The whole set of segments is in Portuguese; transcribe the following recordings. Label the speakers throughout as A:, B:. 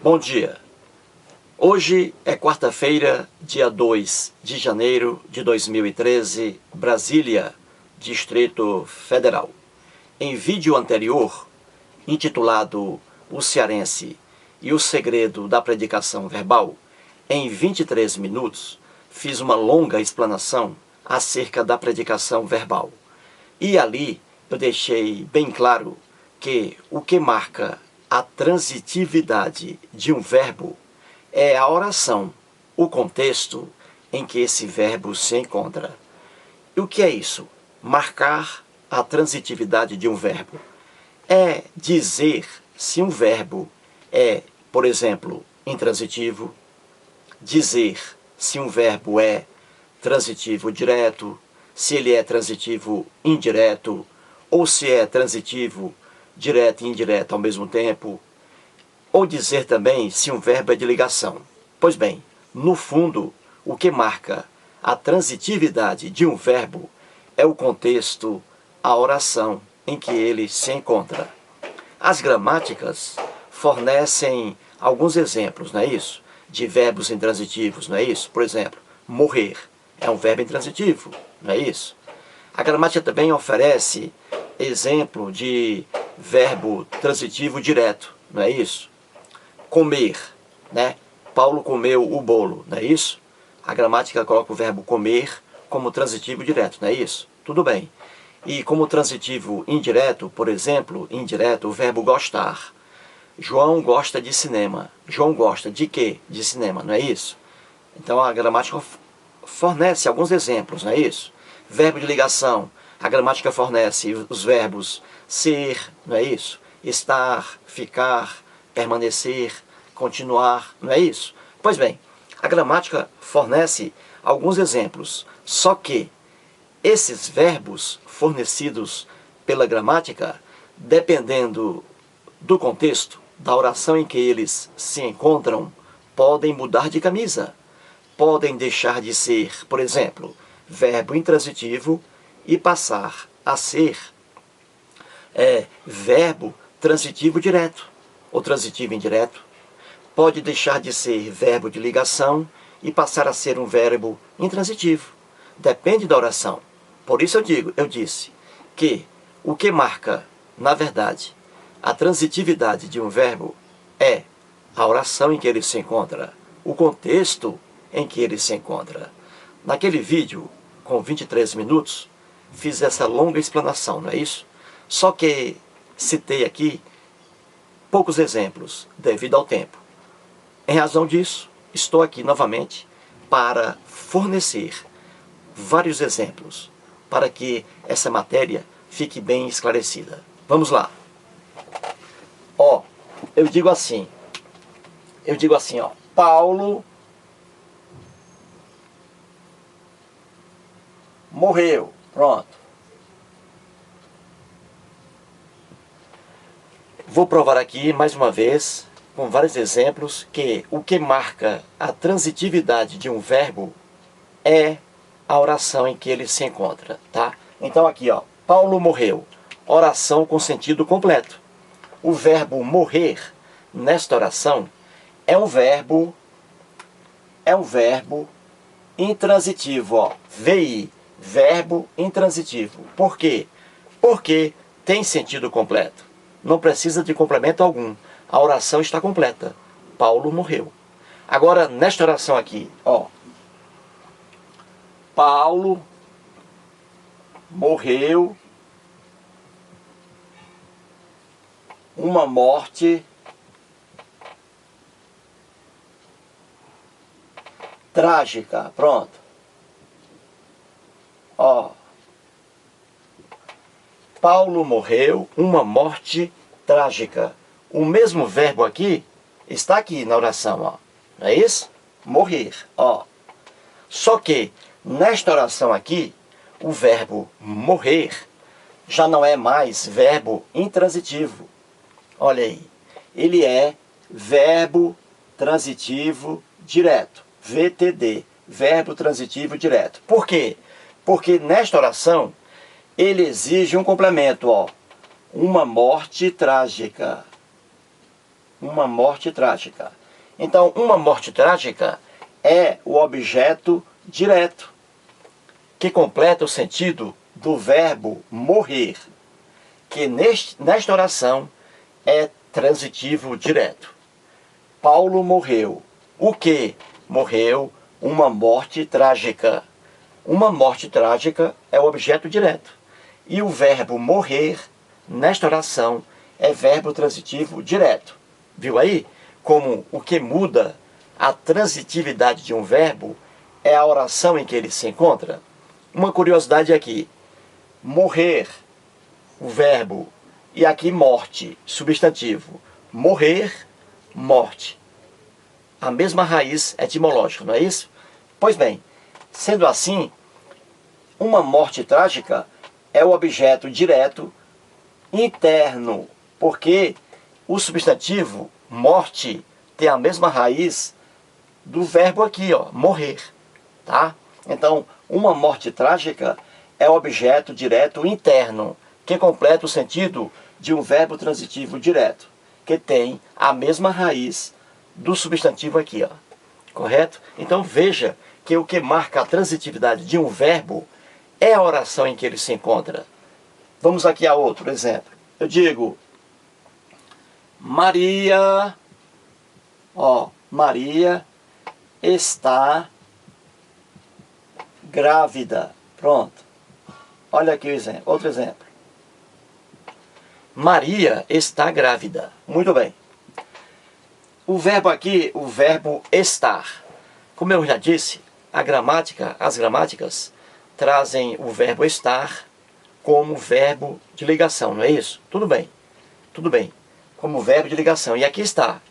A: Bom dia. Hoje é quarta-feira, dia 2 de janeiro de 2013, Brasília, Distrito Federal. Em vídeo anterior, intitulado O Cearense e o Segredo da Predicação Verbal, em 23 minutos, fiz uma longa explanação acerca da predicação verbal. E ali eu deixei bem claro que o que marca a transitividade de um verbo é a oração, o contexto em que esse verbo se encontra. E o que é isso? Marcar a transitividade de um verbo é dizer se um verbo é, por exemplo, intransitivo, dizer se um verbo é transitivo direto, se ele é transitivo indireto, ou se é transitivo direto e indireto ao mesmo tempo, ou dizer também se um verbo é de ligação. Pois bem, no fundo, o que marca a transitividade de um verbo é o contexto, a oração em que ele se encontra. As gramáticas fornecem alguns exemplos, não é isso? De verbos intransitivos, não é isso? Por exemplo, morrer é um verbo intransitivo, não é isso? A gramática também oferece exemplo de verbo transitivo direto, não é isso? Comer, né? Paulo comeu o bolo, não é isso? A gramática coloca o verbo comer como transitivo direto, não é isso? Tudo bem. E como transitivo indireto, por exemplo, indireto, o verbo gostar. João gosta de cinema. João gosta de quê? De cinema, não é isso? Então a gramática fornece alguns exemplos, não é isso? Verbo de ligação. A gramática fornece os verbos ser, não é isso? Estar, ficar, permanecer, continuar, não é isso? Pois bem, a gramática fornece alguns exemplos, só que esses verbos fornecidos pela gramática, dependendo do contexto, da oração em que eles se encontram, podem mudar de camisa, podem deixar de ser, por exemplo, verbo intransitivo e passar a ser verbo transitivo direto ou transitivo indireto. Pode deixar de ser verbo de ligação e passar a ser um verbo intransitivo. Depende da oração. Por isso eu disse que o que marca, na verdade, a transitividade de um verbo é a oração em que ele se encontra, o contexto em que ele se encontra. Naquele vídeo, com 23 minutos, fiz essa longa explanação, não é isso? Só que citei aqui poucos exemplos, devido ao tempo. Em razão disso, estou aqui novamente para fornecer vários exemplos, para que essa matéria fique bem esclarecida. Vamos lá. Eu digo assim, Paulo morreu. Pronto. Vou provar aqui, mais uma vez, com vários exemplos, que o que marca a transitividade de um verbo é a oração em que ele se encontra, tá? Então aqui, Paulo morreu. Oração com sentido completo. O verbo morrer, nesta oração, é um verbo intransitivo, VI. Verbo intransitivo. Por quê? Porque tem sentido completo. Não precisa de complemento algum. A oração está completa. Paulo morreu. Agora, nesta oração aqui, Paulo morreu uma morte trágica. Pronto. Paulo morreu uma morte trágica. O mesmo verbo aqui está aqui na oração, não é isso? Morrer, Só que nesta oração aqui, o verbo morrer já não é mais verbo intransitivo. Olha aí, ele é verbo transitivo direto, VTD, verbo transitivo direto. Por quê? Porque nesta oração, ele exige um complemento, uma morte trágica. Uma morte trágica. Então, uma morte trágica é o objeto direto, que completa o sentido do verbo morrer, que nesta oração é transitivo direto. Paulo morreu. O que? Morreu uma morte trágica. Uma morte trágica é o objeto direto. E o verbo morrer, nesta oração, é verbo transitivo direto. Viu aí? Como o que muda a transitividade de um verbo é a oração em que ele se encontra. Uma curiosidade aqui. Morrer, o verbo, e aqui morte, substantivo. Morrer, morte. A mesma raiz etimológica, não é isso? Pois bem, sendo assim, uma morte trágica é o objeto direto interno, porque o substantivo morte tem a mesma raiz do verbo aqui, ó, morrer, tá? Então, uma morte trágica é o objeto direto interno, que completa o sentido de um verbo transitivo direto, que tem a mesma raiz do substantivo aqui, ó. Correto? Então veja que o que marca a transitividade de um verbo é a oração em que ele se encontra. Vamos aqui a outro exemplo. Eu digo, Maria, ó, Maria está grávida. Pronto. Olha aqui o exemplo. Outro exemplo. Maria está grávida. Muito bem. O verbo aqui, o verbo estar. Como eu já disse, as gramáticas trazem o verbo estar como verbo de ligação, não é isso? Tudo bem, como verbo de ligação. E aqui está,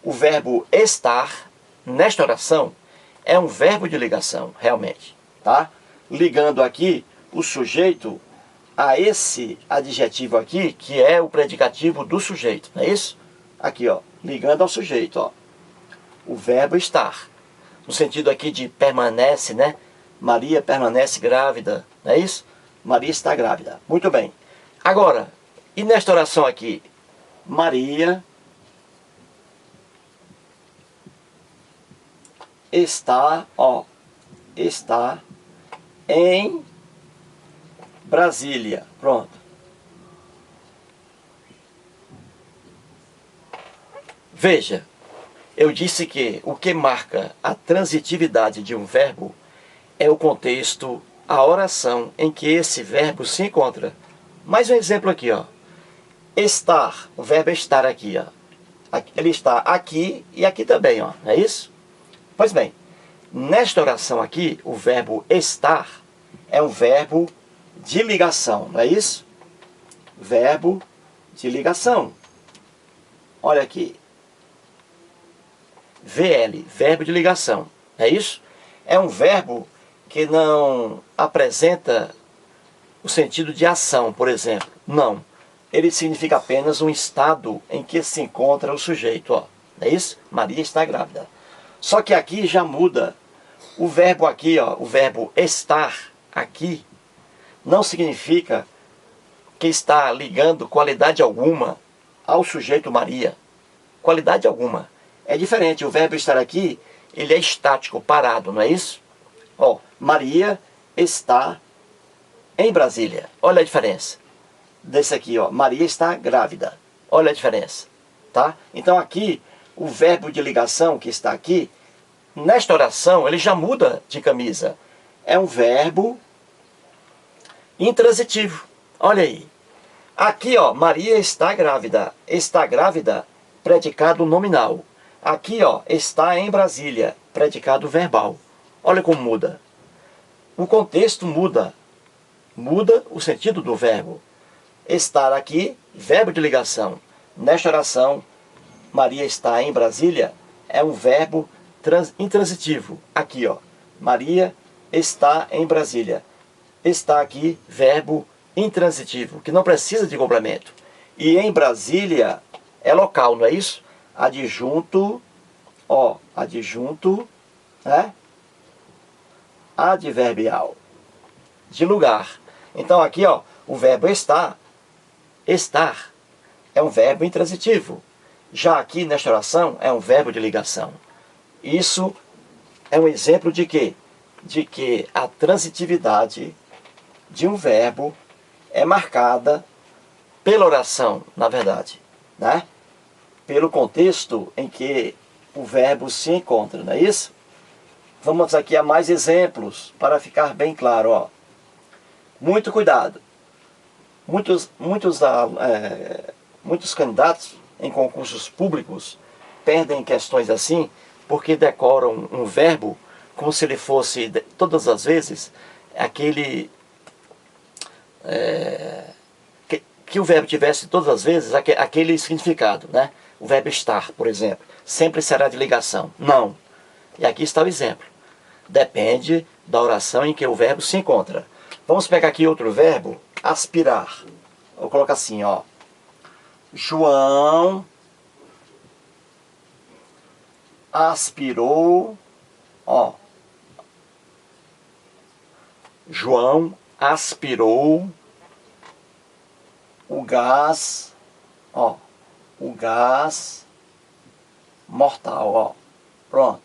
A: o verbo estar, nesta oração, é um verbo de ligação, realmente, tá? Ligando aqui o sujeito a esse adjetivo aqui, que é o predicativo do sujeito, não é isso? Aqui, ó, ligando ao sujeito, ó, o verbo estar, no sentido aqui de permanece, né? Maria permanece grávida, não é isso? Maria está grávida. Muito bem. Agora, e nesta oração aqui? Maria está, ó, está em Brasília. Pronto. Veja, eu disse que o que marca a transitividade de um verbo é o contexto, a oração em que esse verbo se encontra. Mais um exemplo aqui, ó. Estar, o verbo estar aqui, ó. Ele está aqui e aqui também, ó. Não é isso? Pois bem, nesta oração aqui, o verbo estar é um verbo de ligação, não é isso? Verbo de ligação. Olha aqui. VL, verbo de ligação. É isso? É um verbo que não apresenta o sentido de ação, por exemplo. Não. Ele significa apenas um estado em que se encontra o sujeito. Ó. É isso? Maria está grávida. Só que aqui já muda. O verbo aqui, ó, o verbo estar aqui, não significa que está ligando qualidade alguma ao sujeito Maria. Qualidade alguma. É diferente. O verbo estar aqui, ele é estático, parado, não é isso? Ó, Maria está em Brasília. Olha a diferença. Desse aqui, ó, Maria está grávida. Olha a diferença, tá? Então aqui, o verbo de ligação que está aqui, nesta oração, ele já muda de camisa. É um verbo intransitivo. Olha aí. Aqui, ó, Maria está grávida. Está grávida, predicado nominal. Aqui, ó, está em Brasília, predicado verbal. Olha como muda. O contexto muda. Muda o sentido do verbo. Estar aqui, verbo de ligação. Nesta oração, Maria está em Brasília, é um verbo intransitivo. Aqui, ó, Maria está em Brasília. Está aqui, verbo intransitivo, que não precisa de complemento. E em Brasília é local, não é isso? Adjunto, ó, adjunto, né? Adverbial, de lugar. Então aqui, ó, o verbo estar é um verbo intransitivo. Já aqui, nesta oração, é um verbo de ligação. Isso é um exemplo de quê? De que a transitividade de um verbo é marcada pela oração, na verdade, né? Pelo contexto em que o verbo se encontra, não é isso? Vamos aqui a mais exemplos para ficar bem claro, ó. Muito cuidado. Muitos candidatos em concursos públicos perdem questões assim porque decoram um verbo como se ele fosse, todas as vezes, aquele... que o verbo tivesse todas as vezes aquele significado, né? O verbo estar, por exemplo, sempre será de ligação. Não. E aqui está o exemplo. Depende da oração em que o verbo se encontra. Vamos pegar aqui outro verbo, aspirar. Vou colocar assim, ó. João aspirou, ó. João aspirou o gás, ó. O gás mortal, ó. Pronto.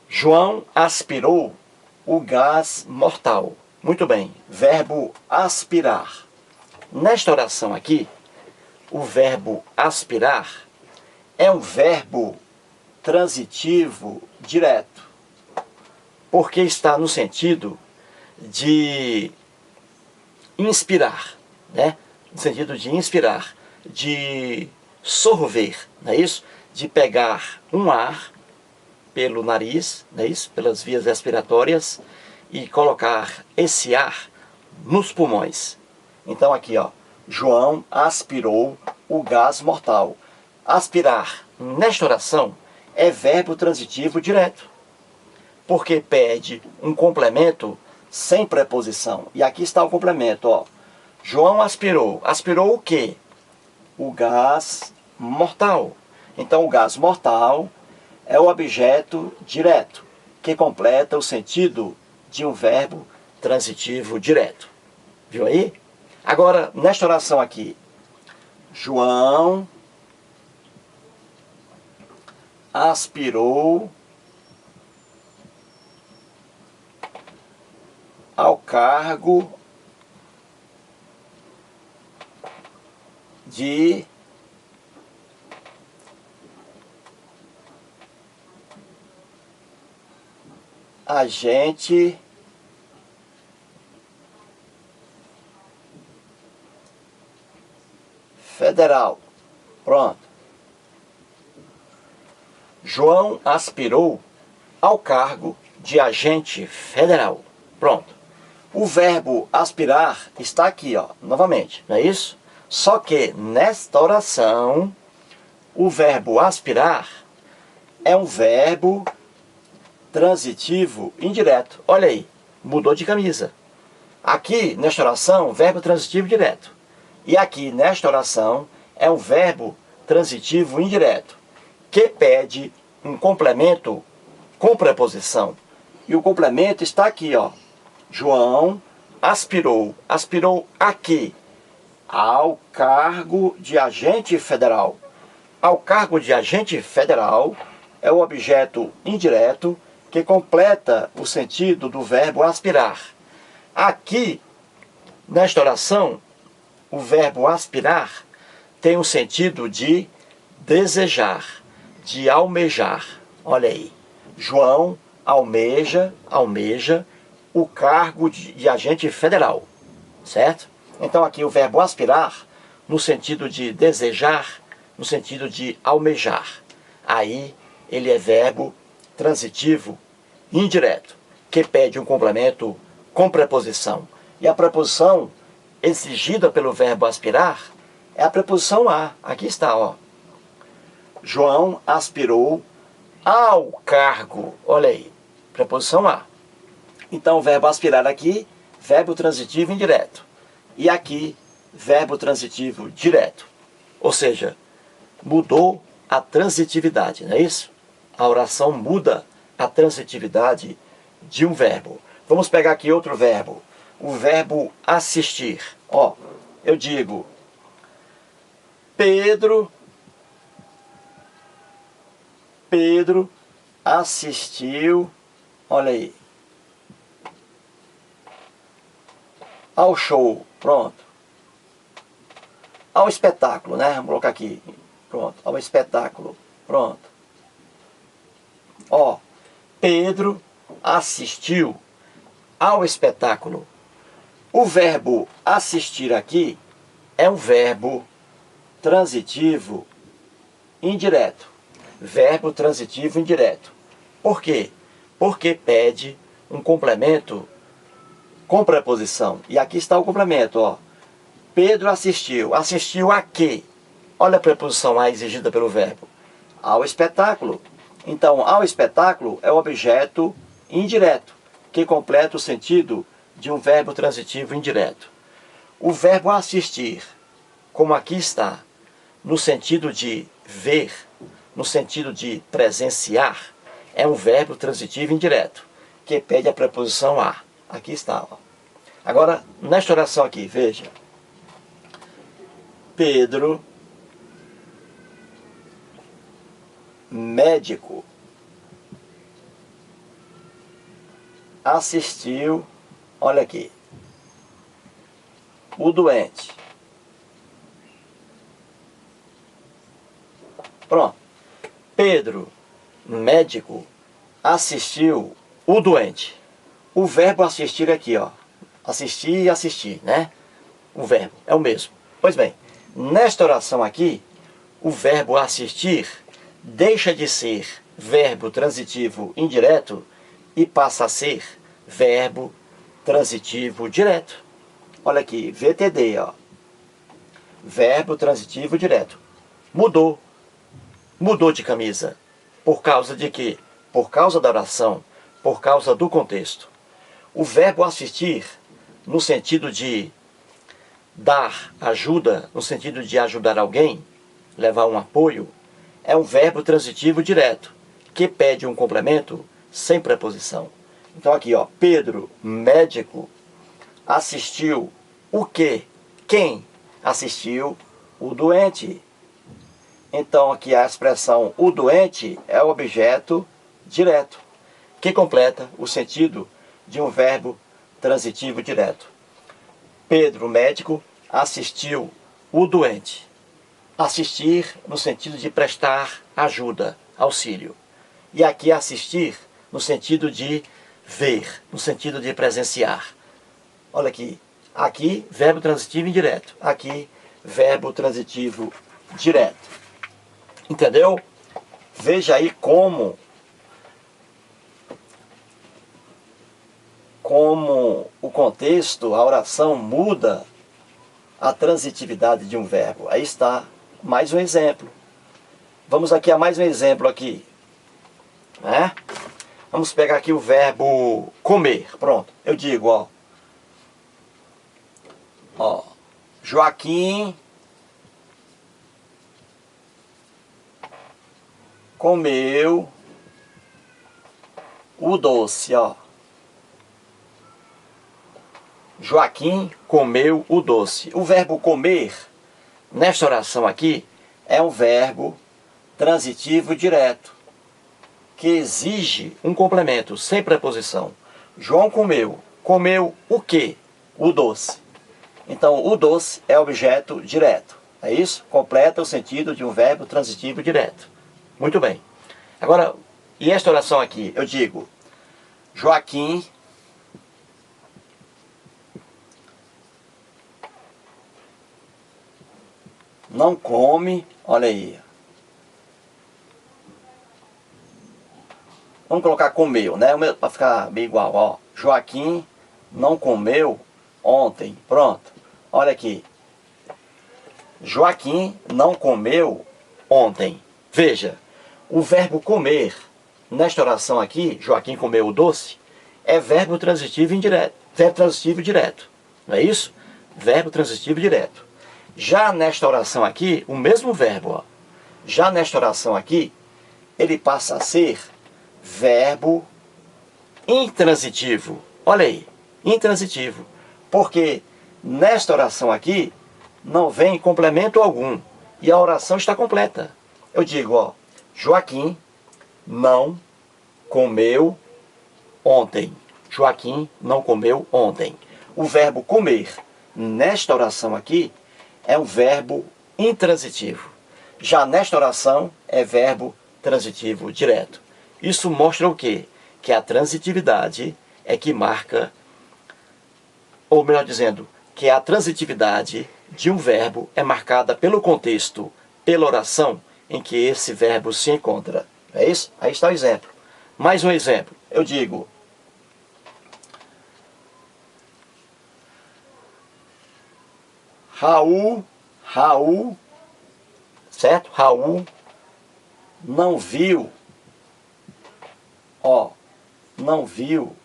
A: João aspirou o gás mortal. Muito bem. Verbo aspirar. Nesta oração aqui, o verbo aspirar é um verbo transitivo direto, porque está no sentido de inspirar, né? No sentido de inspirar, de sorver, não é isso? De pegar um ar pelo nariz, não é isso? Pelas vias respiratórias e colocar esse ar nos pulmões. Então aqui, ó, João aspirou o gás mortal. Aspirar, nesta oração, é verbo transitivo direto, porque pede um complemento sem preposição. E aqui está o complemento, ó. João aspirou. Aspirou o quê? O gás mortal. Então, o gás mortal é o objeto direto, que completa o sentido de um verbo transitivo direto. Viu aí? Agora, nesta oração aqui, João aspirou ao cargo de agente federal. Pronto. João aspirou ao cargo de agente federal. Pronto. O verbo aspirar está aqui, ó, novamente, não é isso? Só que nesta oração, o verbo aspirar é um verbo transitivo indireto. Olha aí, mudou de camisa. Aqui, nesta oração, verbo transitivo direto. E aqui, nesta oração, é um verbo transitivo indireto, que pede um complemento com preposição. E o complemento está aqui, ó. João aspirou. Aspirou a quê? Ao cargo de agente federal. Ao cargo de agente federal é o objeto indireto que completa o sentido do verbo aspirar. Aqui, nesta oração, o verbo aspirar tem o sentido de desejar, de almejar. Olha aí, João almeja o cargo de agente federal, certo? Então aqui o verbo aspirar, no sentido de desejar, no sentido de almejar. Aí ele é verbo transitivo indireto, que pede um complemento com preposição. E a preposição exigida pelo verbo aspirar é a preposição a. Aqui está, ó. João aspirou ao cargo. Olha aí, preposição a. Então o verbo aspirar aqui, verbo transitivo indireto. E aqui, verbo transitivo direto. Ou seja, mudou a transitividade, não é isso? A oração muda a transitividade de um verbo. Vamos pegar aqui outro verbo. O verbo assistir. Ó, eu digo, Pedro assistiu, olha aí, ao show, pronto. Ao espetáculo, né? Vamos colocar aqui, pronto, ao espetáculo, pronto. Ó, Pedro assistiu ao espetáculo. O verbo assistir aqui é um verbo transitivo indireto. Verbo transitivo indireto. Por quê? Porque pede um complemento com preposição. E aqui está o complemento, ó. Pedro assistiu. Assistiu a quê? Olha a preposição a exigida pelo verbo. Ao espetáculo. Então, ao espetáculo é o objeto indireto, que completa o sentido de um verbo transitivo indireto. O verbo assistir, como aqui está, no sentido de ver, no sentido de presenciar, é um verbo transitivo indireto, que pede a preposição a. Aqui está. Ó. Agora, nesta oração aqui, veja. Pedro, médico, assistiu, olha aqui, o doente. Pronto. Pedro, médico, assistiu o doente. O verbo assistir aqui, ó. Assistir e assistir, né? O verbo é o mesmo. Pois bem, nesta oração aqui, o verbo assistir deixa de ser verbo transitivo indireto e passa a ser verbo transitivo direto. Olha aqui, VTD, ó. Verbo transitivo direto. Mudou. Mudou de camisa. Por causa de quê? Por causa da oração, por causa do contexto. O verbo assistir, no sentido de dar ajuda, no sentido de ajudar alguém, levar um apoio, é um verbo transitivo direto, que pede um complemento sem preposição. Então aqui, ó, Pedro, médico, assistiu o quê? Quem? Assistiu o doente. Então aqui a expressão o doente é o objeto direto, que completa o sentido de um verbo transitivo direto. Pedro, médico, assistiu o doente. Assistir no sentido de prestar ajuda, auxílio. E aqui assistir no sentido de ver, no sentido de presenciar. Olha aqui. Aqui, verbo transitivo indireto. Aqui, verbo transitivo direto. Entendeu? Veja aí como o contexto, a oração muda a transitividade de um verbo. Aí está mais um exemplo. Vamos aqui a mais um exemplo aqui. Né? Vamos pegar aqui o verbo comer. Pronto. Eu digo, ó. Ó. Joaquim comeu o doce, ó. Joaquim comeu o doce. O verbo comer, nesta oração aqui, é um verbo transitivo direto, que exige um complemento sem preposição. João comeu. Comeu o quê? O doce. Então, o doce é objeto direto. É isso? Completa o sentido de um verbo transitivo direto. Muito bem. Agora, e esta oração aqui? Eu digo, Joaquim não come, olha aí. Vamos colocar comeu, né? Para ficar bem igual, ó. Joaquim não comeu ontem. Pronto. Olha aqui. Joaquim não comeu ontem. Veja, o verbo comer, nesta oração aqui, Joaquim comeu o doce, é verbo transitivo indireto. Verbo transitivo direto. Não é isso? Verbo transitivo direto. Já nesta oração aqui, o mesmo verbo, ó. Já nesta oração aqui, ele passa a ser verbo intransitivo. Olha aí, intransitivo. Porque nesta oração aqui, não vem complemento algum. e a oração está completa. Eu digo, ó, Joaquim não comeu ontem. Joaquim não comeu ontem. O verbo comer, nesta oração aqui, é um verbo intransitivo. Já nesta oração, é verbo transitivo direto. Isso mostra o quê? Que a transitividade é que marca, ou melhor dizendo, que a transitividade de um verbo é marcada pelo contexto, pela oração em que esse verbo se encontra. É isso? Aí está o exemplo. Mais um exemplo. Eu digo, Raul, certo? Raul não viu, ó, não viu,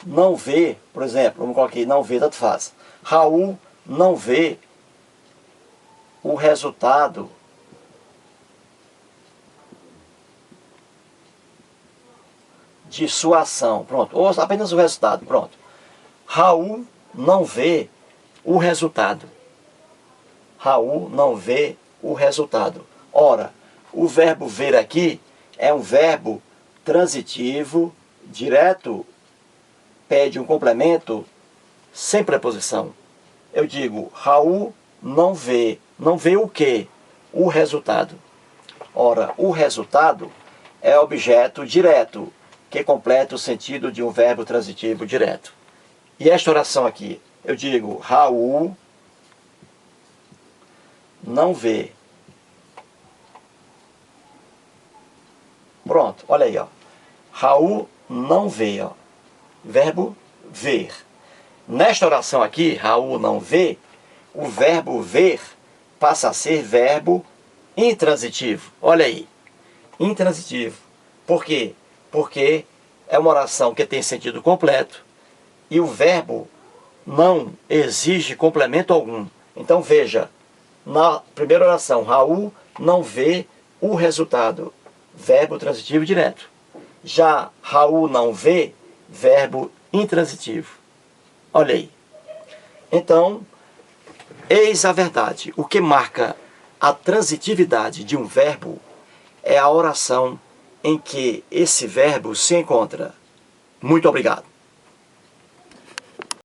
A: não vê, por exemplo, vamos colocar aqui, não vê, tanto faz. Raul não vê o resultado de sua ação. Pronto, ou apenas o resultado, pronto. Raul não vê o resultado. Raul não vê o resultado. Ora, o verbo ver aqui é um verbo transitivo, direto, pede um complemento sem preposição. Eu digo, Raul não vê. Não vê o quê? O resultado. Ora, o resultado é objeto direto, que completa o sentido de um verbo transitivo direto. E esta oração aqui, eu digo, Raul não vê. Pronto, olha aí, ó. Raul não vê, ó. Verbo ver. Nesta oração aqui, Raul não vê, o verbo ver passa a ser verbo intransitivo. Olha aí, intransitivo. Por quê? Porque é uma oração que tem sentido completo e o verbo não exige complemento algum. Então veja, na primeira oração, Raul não vê o resultado. Verbo transitivo direto. Já Raul não vê, verbo intransitivo. Olha aí. Então, eis a verdade. O que marca a transitividade de um verbo é a oração em que esse verbo se encontra. Muito obrigado.